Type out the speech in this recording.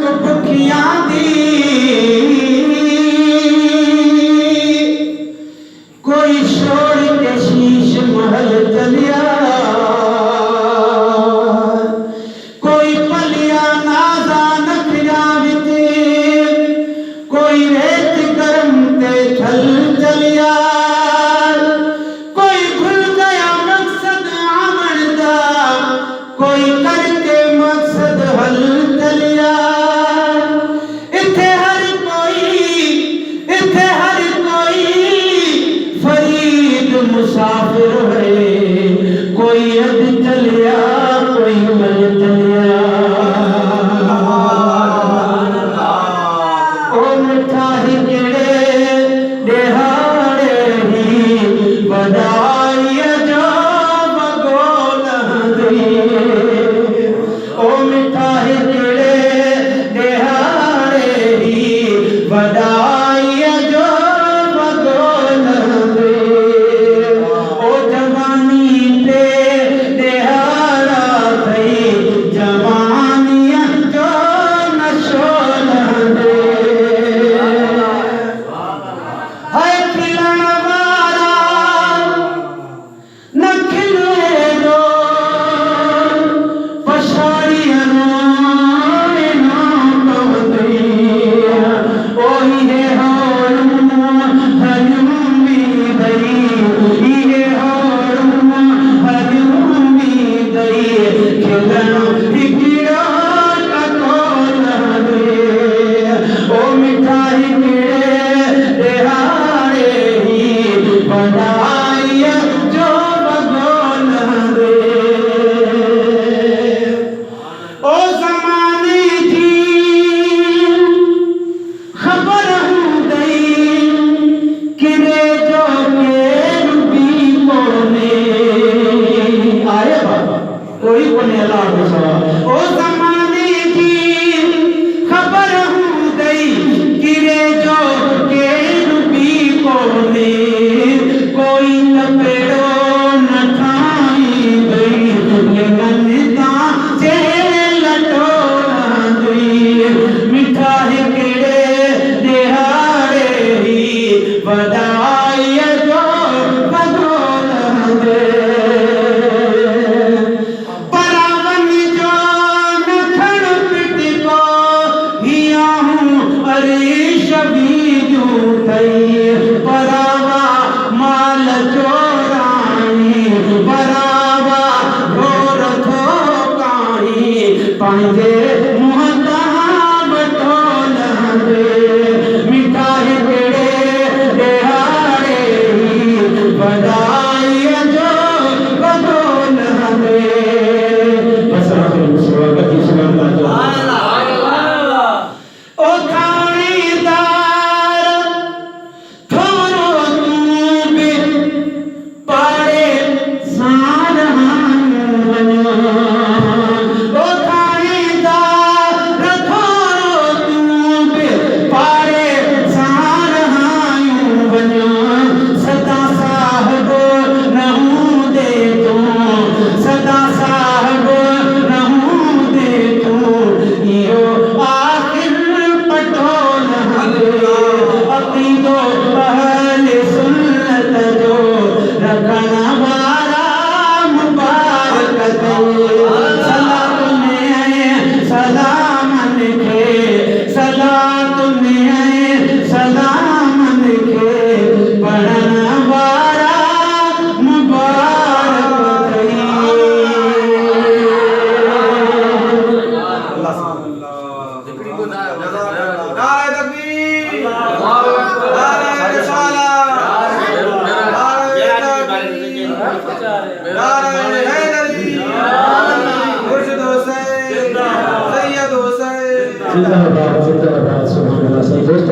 भुखियां दी कोई छोड़ के शीश महल चलिया कोई पलिया नाजा नखिया विच कोई रेत गरम ते थल चलिया कोई भूल गया मकसद आमन दा कोई करके मकसद हल चलिया इत्थे हर कोई फरीद मुसाफिर है कोई अद चलिया कोई मल चलिया ओ मिठाई केड़े दिहाड़े ही बधाई जो बगोल दी ओ मिठाई केड़े दिहाड़े ही बधाई जो बगोल दे ओ जवानी पे दिहाड़ा थई जवानिया जो नशोल दे हाय खिलण वाला न खिले दो पछाड़ियां ना कवदी ओही है हजूमी दई ये हजूमी दई खिलन हिकिड़ा टकोल दे ओ मिठाई केड़े दिहाड़े ही बधाई जो बगोल दे ओ ज़माने जी खबर हुंदई किरे जो के रूबी कोने आए बाबा कोई कोने अल्लाह को सवा ओ ज़माने जी खबर हुंदई किरे जो के रूबी कोने कोई लपेड़ो न ठाई गई ये मनता से लटोला गई मिठाई केड़े दिहाड़े ही बधाई जो बगोल दे परावन जो नखण पिटको हिया हूँ अरे शबी जू थई परावा माल चोराई बरावा घोर थोकाई पंहिंजे मुहता बटोल दे मिठाई केड़े दिहाड़े ही बधाई जो बगोल दे बस आखिर स्वागत ही ओ थानेदार थोरो तू बि पाड़े सार वञो ओ थानेदार थोरो तू बि पाड़े सार वञो सदा साहिब रहूं दे तूं सदा साहिब रहूं दे तूं इहो आखिर पटोल अक़ीदो अहले सुन्नत जो रखण वारा मुबारक दे सलाम में सलामन खे सलात में सलामन खे पढ़ण वारा मुबारक दे जिंदाबाद जिंदाबाद सुभान अल्लाह।